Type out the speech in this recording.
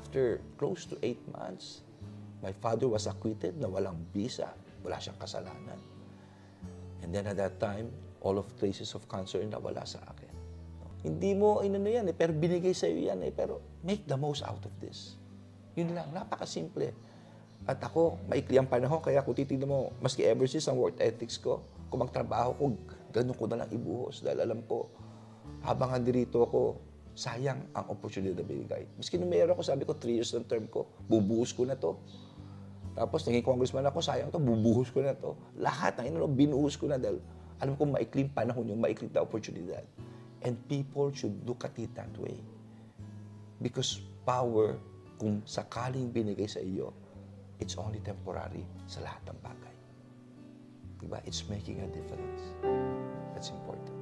after close to 8 months, my father was acquitted na walang visa, wala siyang kasalanan. And then at that time, all of traces of cancer nawala sa akin. Hindi mo inano yan pero binigay sa iyo yan pero make the most out of this. Yun lang, napakasimple. At ako, maikli ang panahon, kaya kung titignan mo, maski ever since ang work ethics ko, kung magtrabaho ko, ganun ko na lang ibuhos dahil alam ko, habang nandito ako, sayang ang opportunity na binigay. Maski nung mayor ako, sabi ko, 3 years ng term ko, bubuhos ko na to. Tapos naging congressman ako, sayang to, bubuhos ko na to. Lahat ng binuhos ko na dahil alam ko maikling panahon yung maikling na oportunidad. And people should look at it that way. Because power, kung sakaling binigay sa iyo, it's only temporary sa lahat ng bagay. Diba? It's making a difference. That's important.